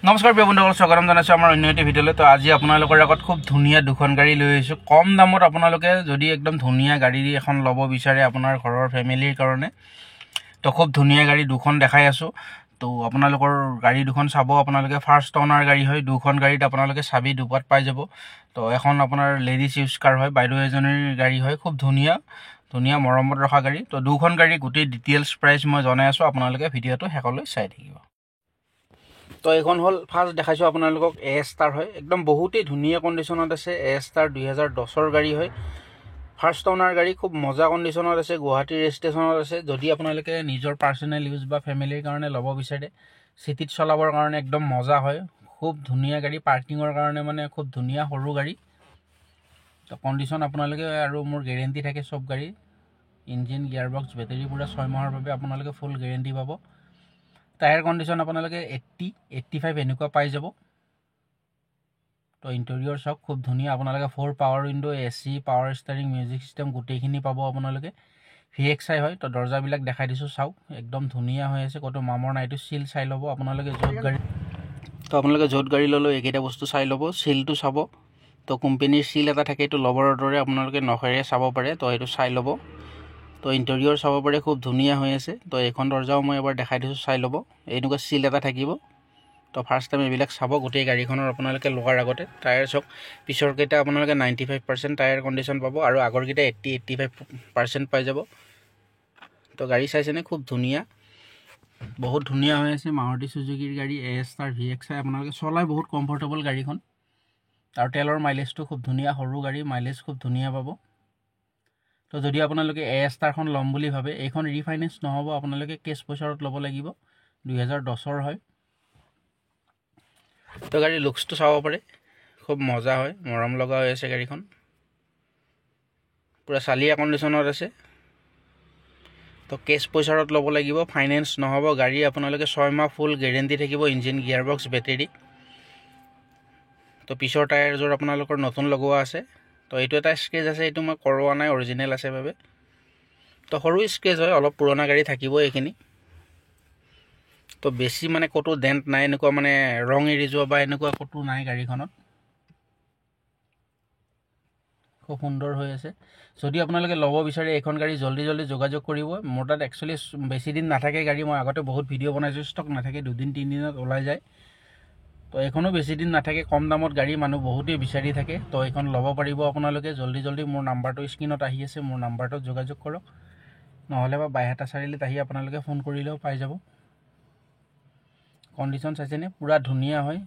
নমস্কাৰ প্ৰিয় বন্ধুসকল, স্বাগতম জনাইছোঁ আমাৰ অন্য এটা ভিডিঅ'লৈ। তো আজি আপোনালোকৰ আগত খুব ধুনীয়া দুখন গাড়ী লৈ আহিছোঁ। কম দামত আপোনালোকে যদি একদম ধুনীয়া গাড়ী এখন ল'ব বিচাৰে আপোনাৰ ঘৰৰ ফেমিলিৰ কাৰণে, তো খুব ধুনীয়া গাড়ী দুখন দেখাই আছোঁ। তো আপোনালোকৰ গাড়ী দুখন চাব। আপোনালোকে ফাৰ্ষ্ট অনাৰ গাড়ী হয়। দুখন গাড়ীত আপোনালোকে চাবি দুপাত পাই যাব। তো এখন আপোনাৰ লেডিজ ইউজ কাৰ হয়, বাইদেউ এজনীৰ গাড়ী হয়। খুব ধুনীয়া ধুনীয়া মৰমত ৰখা গাড়ী। তো দুখন গাড়ী গোটেই ডিটেইলছ প্ৰাইচ মই জনাই আছোঁ। আপোনালোকে ভিডিঅ'টো শেষলৈ চাই থাকিব। তো এইখন হ'ল ফাৰ্ষ্ট দেখাইছোঁ আপোনালোকক A-Star হয়। একদম বহুতেই ধুনীয়া কণ্ডিশ্যনত আছে। A-Star 2010ৰ গাড়ী হয়। ফাৰ্ষ্ট অনাৰ গাড়ী, খুব মজা কণ্ডিশ্যনত আছে। গুৱাহাটী ৰেজিষ্ট্ৰেশ্যনত আছে। যদি আপোনালোকে নিজৰ পাৰ্চনেল ইউজ বা ফেমিলিৰ কাৰণে ল'ব বিচাৰে, চিটিত চলাবৰ কাৰণে একদম মজা হয়। খুব ধুনীয়া গাড়ী, পাৰ্কিঙৰ কাৰণে মানে খুব ধুনীয়া সৰু গাড়ী। তো কণ্ডিশ্যন আপোনালোকে আৰু মোৰ গেৰেণ্টি থাকে চব গাড়ী। ইঞ্জিন, গিয়াৰ বক্স, বেটেৰী পূৰা 6 মাহৰ বাবে আপোনালোকে ফুল গেৰেণ্টি পাব। টায়াৰ কণ্ডিশ্যন আপোনালোকে 80-85 এনেকুৱা পাই যাব। তো ইণ্টেৰিয়ৰ চাওক, খুব ধুনীয়া। আপোনালোকে 4 power window, AC, power steering, music system গোটেইখিনি পাব আপোনালোকে। VXI হয়। তো দৰ্জাবিলাক দেখাই দিছোঁ, চাওক একদম ধুনীয়া হৈ আছে, ক'তো মামৰ নাই। এইটো চিল চাই ল'ব আপোনালোকে য'ত গাড়ী ল'লেও এইকেইটা বস্তু চাই ল'ব। চিলটো চাব। তো কোম্পেনীৰ চিল এটা থাকে, এইটো লবৰৰ দৰে আপোনালোকে নখেৰে চাব পাৰে। তো এইটো চাই ল'ব। তো ইণ্টেৰিয়ৰ চাব পাৰে, খুব ধুনীয়া হৈ আছে। তো এইখন দৰ্জাও মই এবাৰ দেখাই দিছোঁ, চাই ল'ব। এনেকুৱা চিল এটা থাকিব। তো ফাৰ্ষ্ট টাইম এইবিলাক চাব গোটেই গাড়ীখনৰ আপোনালোকে লোৱাৰ আগতে। টায়াৰ চাওক, পিছৰকেইটা আপোনালোকে 95% টায়াৰ কণ্ডিশ্যন পাব আৰু আগৰকেইটা 80-85% পাই যাব। তো গাড়ী চাইছেনে? খুব ধুনীয়া, বহুত ধুনীয়া হৈ আছে। মাৰুতি চুজুকীৰ গাড়ী A-Star VXI। আপোনালোকে চলাই বহুত কমফৰ্টেবল গাড়ীখন। আৰু তেলৰ মাইলেজটো খুব ধুনীয়া, সৰু গাড়ী, মাইলেজ খুব ধুনীয়া পাব। তো যদি আপোনালোকে A-Starখন ল'ম বুলি ভাবে, এইখন ৰিফাইনেন্স নহ'ব, আপোনালোকে কেছ পইচাৰত ল'ব লাগিব। 2010ৰ হয়। তো গাড়ীৰ লুকছটো চাব পাৰে, খুব মজা হয়, মৰম লগা হৈ আছে গাড়ীখন। পূৰা চালিয়া কণ্ডিশ্যনত আছে। তো কেছ পইচাৰত ল'ব লাগিব, ফাইনেন্স নহ'ব। গাড়ী আপোনালোকে 6 মাহ ফুল গেৰেণ্টি থাকিব, ইঞ্জিন, গিয়াৰ বক্স, বেটেৰী। তো পিছৰ টায়াৰযোৰ আপোনালোকৰ নতুন লগোৱা আছে। তো এইটো এটা স্ক্ৰেচ আছে, এইটো মই কৰোৱা নাই, অৰিজিনেল আছে বাবে। তো সৰু স্ক্ৰেচ হয়, অলপ পুৰণা গাড়ী থাকিব এইখিনি। তো বেছি মানে ক'তো ডেণ্ট নাই, এনেকুৱা মানে ৰং এৰি যোৱা বা এনেকুৱা ক'তো নাই গাড়ীখনত। খুব সুন্দৰ হৈ আছে। যদি আপোনালোকে ল'ব বিচাৰে এইখন গাড়ী জল্দি যোগাযোগ কৰিব। মোৰ তাত একচুৱেলি বেছি দিন নাথাকে গাড়ী। মই আগতে বহুত ভিডিঅ' বনাইছোঁ, ষ্টক নাথাকে, 2-3 দিনত ওলাই যায়। তো এইখনো বেছি দিন নাথাকে। কম দামত গাড়ী মানুহ বহুতেই বিচাৰি থাকে। তো এইখন ল'ব পাৰিব আপোনালোকে জল্দি। মোৰ নাম্বাৰটো স্ক্ৰীণত আহি আছে, মোৰ নাম্বাৰটোত যোগাযোগ কৰক। নহ'লে বা বাইহাটা চাৰিআলিত আহি আপোনালোকে ফোন কৰিলেও পাই যাব। কণ্ডিশ্যন চাইছেনে? পূৰা ধুনীয়া হয়।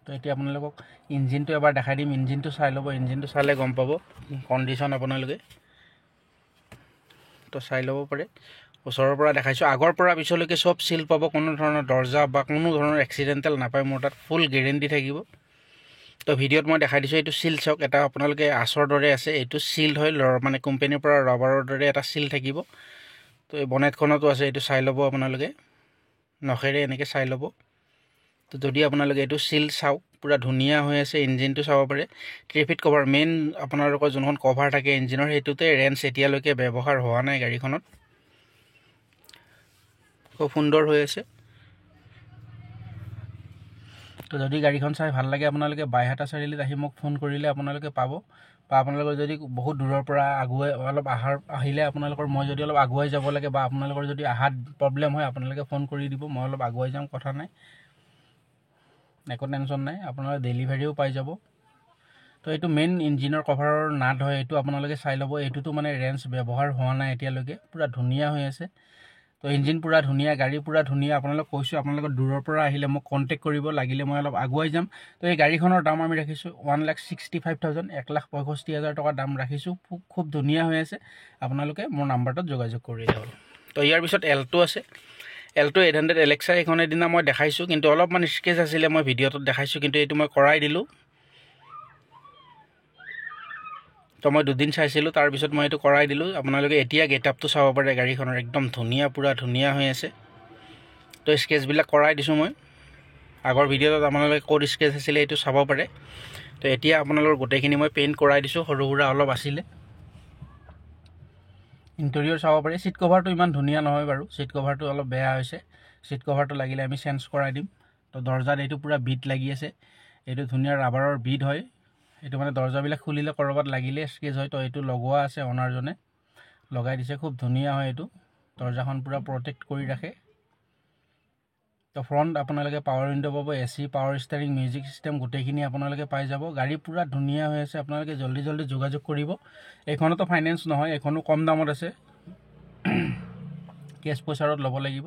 তো এতিয়া আপোনালোকক ইঞ্জিনটো এবাৰ দেখাই দিম। ইঞ্জিনটো চাই ল'ব, ইঞ্জিনটো চালে গম পাব কণ্ডিশ্যন আপোনালোকে। তো চাই ল'ব পাৰে। ওচৰৰ পৰা দেখাইছোঁ, আগৰ পৰা পিছলৈকে চব চিল পাব। কোনো ধৰণৰ দৰ্জা বা কোনো ধৰণৰ এক্সিডেণ্টেল নাপায়। মোৰ তাত ফুল গেৰেণ্টি থাকিব। তো ভিডিঅ'ত মই দেখাই দিছোঁ, এইটো চিল চাওক, এটা আপোনালোকে আচৰ দৰে আছে, এইটো চিল্ড হয়, মানে কোম্পেনীৰ পৰা ৰাবাৰৰ দৰে এটা চিল থাকিব। তো এই বনেটখনতো আছে, এইটো চাই ল'ব আপোনালোকে, নখেৰে এনেকৈ চাই ল'ব। তো যদি আপোনালোকে এইটো চিল চাওক, পূৰা ধুনীয়া হৈ আছে। ইঞ্জিনটো চাব পাৰে। ট্ৰেফিক কভাৰ, মেইন আপোনালোকৰ যোনখন কভাৰ থাকে ইঞ্জিনৰ, সেইটোতে ৰেঞ্চ এতিয়ালৈকে ব্যৱহাৰ হোৱা নাই গাড়ীখনত। খুব সুন্দৰ হৈ আছে। তো যদি গাড়ীখন চাই ভাল লাগে, আপোনালোকে বাইহাটা চাৰিআলিত আহি মোক ফোন কৰিলে আপোনালোকে পাব। বা আপোনালোকৰ যদি বহুত দূৰৰ পৰা আহিলে আপোনালোকৰ, মই যদি অলপ আগুৱাই যাব লাগে বা আপোনালোকৰ যদি আহাত প্ৰব্লেম হয়, আপোনালোকে ফোন কৰি দিব, মই অলপ আগুৱাই যাম, কথা নাই, একো টেনশ্যন নাই। আপোনালোকে ডেলিভাৰীও পাই যাব। তো এইটো মেইন ইঞ্জিনৰ কভাৰৰ নাট হয়, এইটো আপোনালোকে চাই ল'ব। এইটোতো মানে ৰেঞ্চ ব্যৱহাৰ হোৱা নাই এতিয়ালৈকে, পূৰা ধুনীয়া হৈ আছে। তো ইঞ্জিন পূৰা ধুনীয়া, গাড়ী পূৰা ধুনীয়া। আপোনালোক কৈছোঁ, আপোনালোকৰ দূৰৰ পৰা আহিলে মোক কণ্টেক্ট কৰিব, লাগিলে মই অলপ আগুৱাই যাম। তো এই গাড়ীখনৰ দাম আমি ৰাখিছোঁ 1,65,000, 1,65,000 টকা দাম ৰাখিছোঁ। খুব ধুনীয়া হৈ আছে। আপোনালোকে মোৰ নাম্বাৰটোত যোগাযোগ কৰিলে হ'ল। তো ইয়াৰ পিছত এল্টো আছে। এল্টো 800 এলেক্সা, এইখন এদিনা মই দেখাইছোঁ, কিন্তু অলপমান স্কেচ আছিলে, মই ভিডিঅ'টোত দেখাইছোঁ, কিন্তু এইটো মই কৰাই দিলোঁ। তো মই 2 দিন চাইছিলোঁ, তাৰপিছত মই এইটো কৰাই দিলোঁ। আপোনালোকে এতিয়া গেটআপটো চাব পাৰে গাড়ীখনৰ, একদম ধুনীয়া, পূৰা ধুনীয়া হৈ আছে। তো স্কেচবিলাক কৰাই দিছোঁ মই। আগৰ ভিডিঅ'টোত আপোনালোকে ক'ত স্কেচ আছিলে এইটো চাব পাৰে। তো এতিয়া আপোনালোকৰ গোটেইখিনি মই পেইণ্ট কৰাই দিছোঁ, সৰু সুৰা অলপ আছিলে। ইণ্টেৰিয়ৰ চাব পাৰি। ছিট কভাৰটো ইমান ধুনীয়া নহয় বাৰু, ছিট কভাৰটো অলপ বেয়া হৈছে। ছিট কভাৰটো লাগিলে আমি চেঞ্জ কৰাই দিম। তো দৰ্জাত এইটো পূৰা বিট লাগি আছে, এইটো ধুনীয়া ৰাবাৰৰ বিট হয়। এইটো মানে দৰ্জাবিলাক খুলিলে ক'ৰবাত লাগিলে স্কেচ হয়, তো এইটো লগোৱা আছে, অনাৰজনে লগাই দিছে, খুব ধুনীয়া হয় এইটো। দৰ্জাখন পূৰা প্ৰটেক্ট কৰি ৰাখে। তো ফ্ৰণ্ট আপোনালোকে পাৱাৰ উইণ্ডো পাব, AC, power steering, music system গোটেইখিনি আপোনালোকে পাই যাব। গাড়ী পূৰা ধুনীয়া হৈ আছে, আপোনালোকে জল্দি জল্দি যোগাযোগ কৰিব। এইখনতো ফাইনেন্স নহয়, এইখনো কম দামত আছে, কেছ পইচাৰত ল'ব লাগিব।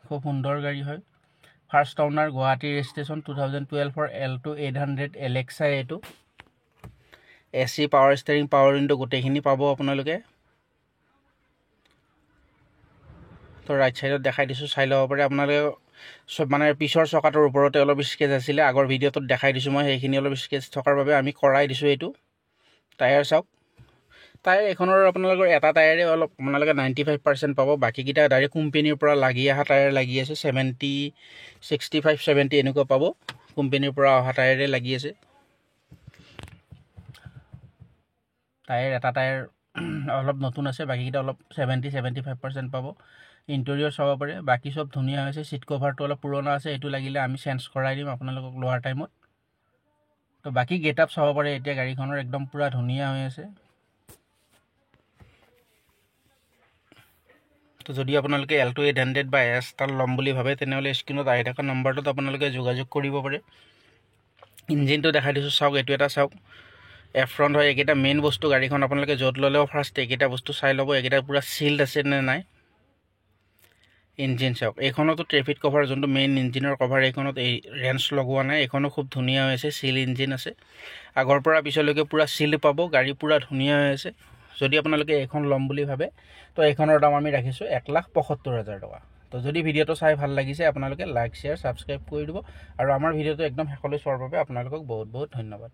খুব সুন্দৰ গাড়ী হয়। ফাৰ্ষ্ট অনাৰ, গুৱাহাটী ৰেজিষ্ট্ৰেশ্যন, 2012 L2 800 এলেক্সা এইটো। AC, power steering, power window গোটেইখিনি পাব আপোনালোকে। তো ৰাইট ছাইডত দেখাই দিছোঁ, চাই ল'ব পাৰে আপোনালোকে। চব মানে পিছৰ চকাটোৰ ওপৰতে অলপ স্কেচ আছিলে, আগৰ ভিডিঅ'টোত দেখাই দিছোঁ মই, সেইখিনি অলপ স্কেচ থকাৰ বাবে আমি কৰাই দিছোঁ এইটো। টায়াৰ চাওক, টায়াৰ এইখনৰ আপোনালোকৰ এটা টায়াৰে অলপ আপোনালোকে 95% পাব, বাকীকেইটা ডাইৰেক্ট কোম্পেনীৰ পৰা লাগি অহা টায়াৰ লাগি আছে। 70, 65, 70 এনেকুৱা পাব, কোম্পেনীৰ পৰা অহা টায়াৰে লাগি আছে। টায়াৰ এটা টায়াৰ অলপ নতুন আছে, বাকীকেইটা অলপ 70, 75% পাব। ইণ্টেৰিয়ৰ চাব পাৰে, বাকী চব ধুনীয়া হৈছে। ছিট কভাৰটো অলপ পুৰণা আছে, এইটো লাগিলে আমি চেঞ্জ কৰাই দিম আপোনালোকক লোৱাৰ টাইমত। তো বাকী গেট আপ চাব পাৰে, এতিয়া গাড়ীখনৰ একদম পূৰা ধুনীয়া হৈ আছে। তো যদি আপোনালোকে L2 800 বা S তাৰ ল'ম বুলি ভাবে, তেনেহ'লে স্ক্ৰীণত আহি থকা নম্বৰটোত আপোনালোকে যোগাযোগ কৰিব পাৰে। ইঞ্জিনটো দেখাই দিছোঁ, চাওক, এইটো এটা চাওক, এফ্ৰণ্ট হয়। এইকেইটা মেইন বস্তু, গাড়ীখন আপোনালোকে য'ত ল'লেও ফাৰ্ষ্ট এইকেইটা বস্তু চাই ল'ব, এইকেইটা পূৰা চিল্ড আছে নে নাই। ইঞ্জিন চাওক, এইখনতো ট্ৰেফিক কভাৰ, যোনটো মেইন ইঞ্জিনৰ কভাৰ, এইখনত এই ৰেঞ্চ লগোৱা নাই, এইখনো খুব ধুনীয়া হৈ আছে, চিল ইঞ্জিন আছে। আগৰ পৰা পিছলৈকে পূৰা চিল্ড পাব, গাড়ী পূৰা ধুনীয়া হৈ আছে। যদি আপোনালোকে এইখন ল'ম বুলি ভাবে, তো এইখনৰ দাম আমি ৰাখিছোঁ 1,75,000 টকা। তো যদি ভিডিঅ'টো চাই ভাল লাগিছে, আপোনালোকে লাইক, শ্বেয়াৰ, ছাবস্ক্ৰাইব কৰি দিব। আৰু আমাৰ ভিডিঅ'টো একদম শেষলৈ চোৱাৰ বাবে আপোনালোকক বহুত বহুত ধন্যবাদ।